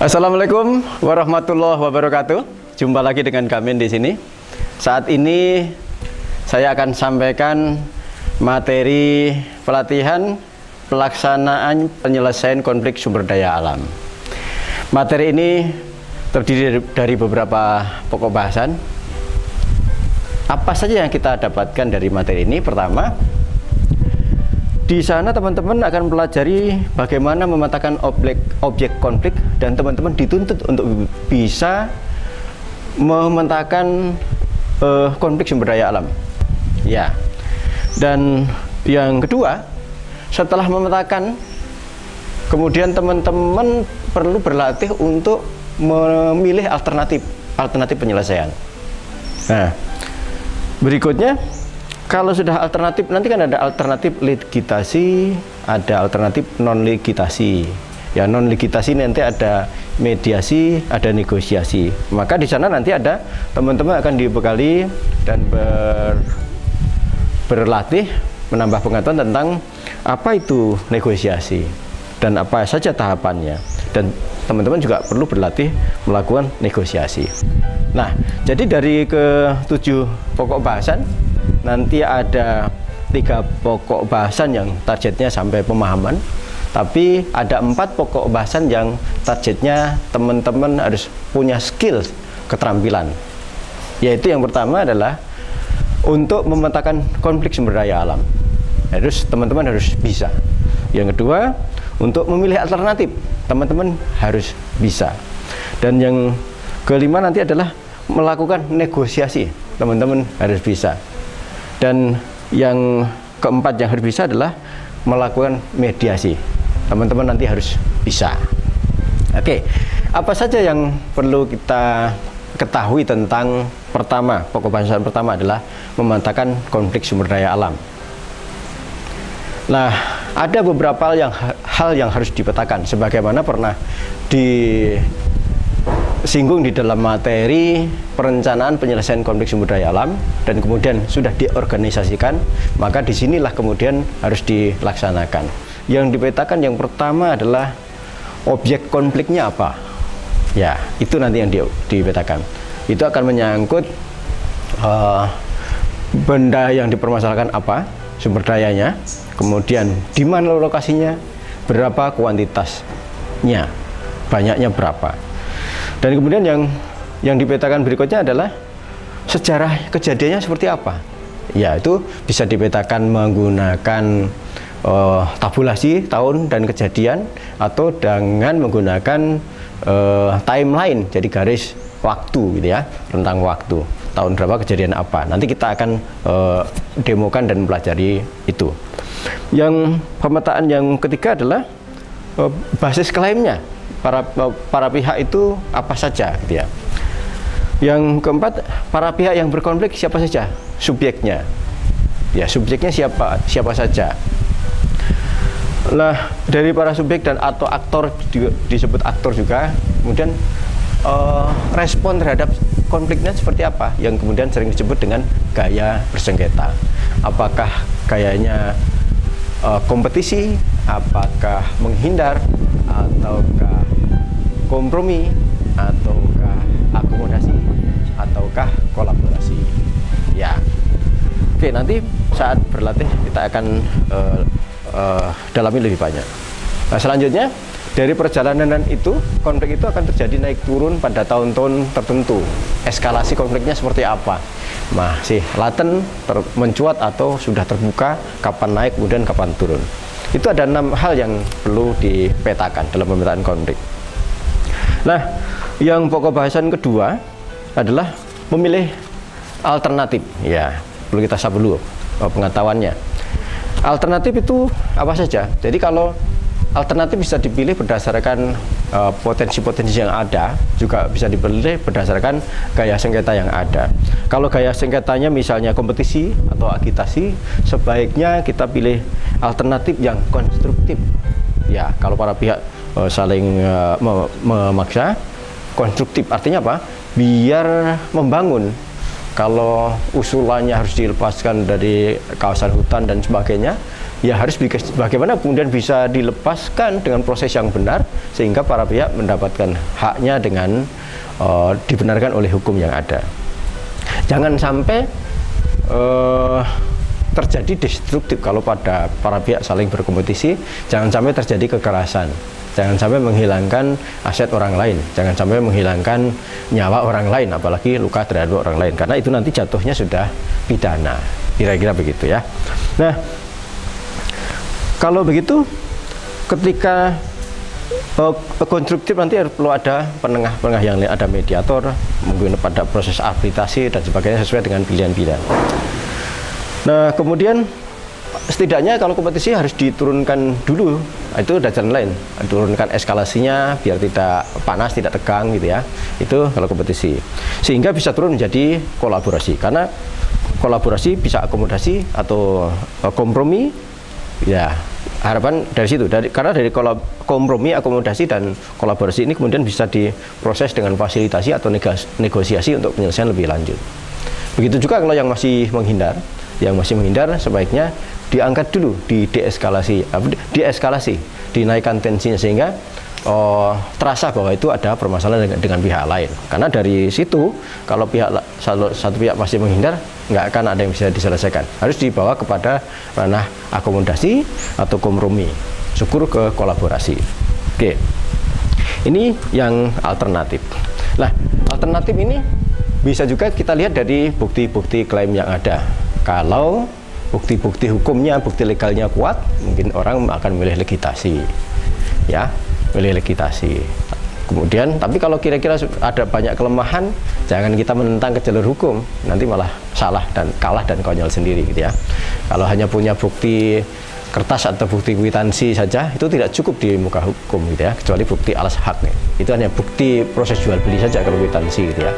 Assalamualaikum warahmatullahi wabarakatuh. Jumpa lagi dengan kami di sini. Saat ini saya akan sampaikan materi pelatihan pelaksanaan penyelesaian konflik sumber daya alam. Materi ini terdiri dari beberapa pokok bahasan. Apa saja yang kita dapatkan dari materi ini? Pertama, di sana teman-teman akan pelajari bagaimana memetakan objek konflik, dan teman-teman dituntut untuk bisa memetakan konflik sumber daya alam. Ya. Dan yang kedua, setelah memetakan, kemudian teman-teman perlu berlatih untuk memilih alternatif penyelesaian. Nah, berikutnya, kalau sudah alternatif, nanti kan ada alternatif ligitasi, ada alternatif non-ligitasi. Ya, non-ligitasi nanti ada mediasi, ada negosiasi. Maka di sana nanti ada teman-teman akan dibekali dan berlatih menambah pengetahuan tentang apa itu negosiasi dan apa saja tahapannya. Dan teman-teman juga perlu berlatih melakukan negosiasi. Nah, jadi dari ke-7 pokok bahasan, nanti ada 3 pokok bahasan yang targetnya sampai pemahaman, tapi ada 4 pokok bahasan yang targetnya teman-teman harus punya skill, keterampilan. Yaitu yang pertama adalah untuk memetakan konflik sumber daya alam. Teman-teman harus bisa. Yang kedua, untuk memilih alternatif, teman-teman harus bisa. Dan yang kelima nanti adalah melakukan negosiasi, teman-teman harus bisa. Dan yang keempat yang harus bisa adalah melakukan mediasi, teman-teman nanti harus bisa. Oke, apa saja yang perlu kita ketahui tentang pokok bahasan pertama adalah memetakan konflik sumber daya alam. Nah, ada beberapa hal yang harus dipetakan, sebagaimana pernah disinggung di dalam materi perencanaan penyelesaian konflik sumber daya alam, dan kemudian sudah diorganisasikan, maka disinilah kemudian harus dilaksanakan. Yang dipetakan yang pertama adalah objek konfliknya apa. Ya, itu nanti yang dipetakan. Itu akan menyangkut benda yang dipermasalahkan apa, sumber dayanya, kemudian di mana lokasinya, berapa kuantitasnya, banyaknya berapa. Dan kemudian yang dipetakan berikutnya adalah sejarah kejadiannya seperti apa. Ya, itu bisa dipetakan menggunakan tabulasi tahun dan kejadian, atau dengan menggunakan timeline, jadi garis waktu gitu ya, rentang waktu, tahun berapa kejadian apa. Nanti kita akan demokan dan mempelajari itu. Yang pemetaan yang ketiga adalah basis klaimnya, para pihak itu apa saja gitu ya. Yang keempat, para pihak yang berkonflik siapa saja subjeknya. Ya, subjeknya siapa saja. Nah, dari para subjek dan atau aktor, disebut aktor juga, kemudian respon terhadap konfliknya seperti apa, yang kemudian sering disebut dengan gaya bersengketa. Apakah gayanya kompetisi, apakah menghindar, ataukah kompromi, ataukah akomodasi, ataukah kolaborasi. Ya, oke, nanti saat berlatih kita akan dalami lebih banyak. Nah, selanjutnya, dari perjalanan itu, konflik itu akan terjadi naik turun pada tahun-tahun tertentu. Eskalasi konfliknya seperti apa? Masih laten, mencuat, atau sudah terbuka, kapan naik, kemudian kapan turun. Itu ada 6 hal yang perlu dipetakan dalam pemetaan konflik. Nah, yang pokok bahasan kedua adalah memilih alternatif. Ya, perlu kita sapa dulu pengetahuannya. Alternatif itu apa saja? Jadi kalau alternatif bisa dipilih berdasarkan potensi-potensi yang ada, juga bisa dipilih berdasarkan gaya sengketa yang ada. Kalau gaya sengketanya misalnya kompetisi atau agitasi, sebaiknya kita pilih alternatif yang konstruktif. Ya, kalau para pihak saling memaksa, konstruktif artinya apa? Biar membangun. Kalau usulannya harus dilepaskan dari kawasan hutan dan sebagainya, ya harus bagaimana kemudian bisa dilepaskan dengan proses yang benar sehingga para pihak mendapatkan haknya dengan dibenarkan oleh hukum yang ada. Jangan sampai terjadi destruktif kalau pada para pihak saling berkompetisi, jangan sampai terjadi kekerasan, jangan sampai menghilangkan aset orang lain, jangan sampai menghilangkan nyawa orang lain, apalagi luka terhadap orang lain, karena itu nanti jatuhnya sudah pidana, kira-kira begitu ya. Nah, kalau begitu ketika konstruktif nanti perlu ada penengah-penengah yang lain, ada mediator, mungkin pada proses arbitrasi dan sebagainya sesuai dengan pilihan-pilihan. Nah, kemudian setidaknya kalau kompetisi harus diturunkan dulu, itu ada jalan lain, turunkan eskalasinya biar tidak panas, tidak tegang gitu ya. Itu kalau kompetisi, sehingga bisa turun menjadi kolaborasi, karena kolaborasi bisa akomodasi atau kompromi ya. Harapan dari situ, karena dari kompromi, akomodasi, dan kolaborasi ini kemudian bisa diproses dengan fasilitasi atau negosiasi untuk penyelesaian lebih lanjut. Begitu juga kalau yang masih menghindar, sebaiknya diangkat dulu, dieskalasi, dinaikkan tensinya sehingga terasa bahwa itu ada permasalahan dengan pihak lain. Karena dari situ kalau satu pihak masih menghindar, nggak akan ada yang bisa diselesaikan. Harus dibawa kepada ranah akomodasi atau kompromi, syukur ke kolaborasi. Oke, ini yang alternatif. Nah, alternatif ini bisa juga kita lihat dari bukti-bukti klaim yang ada. Kalau bukti-bukti hukumnya, bukti legalnya kuat, mungkin orang akan memilih legitasi, ya, memilih legitasi. Kemudian, tapi kalau kira-kira ada banyak kelemahan, jangan kita menentang ke jalur hukum, nanti malah salah dan kalah dan konyol sendiri, gitu ya. Kalau hanya punya bukti kertas atau bukti kwitansi saja, itu tidak cukup di muka hukum, gitu ya, kecuali bukti alas hak nih. Itu hanya bukti proses jual beli saja kalau kwitansi, gitu ya.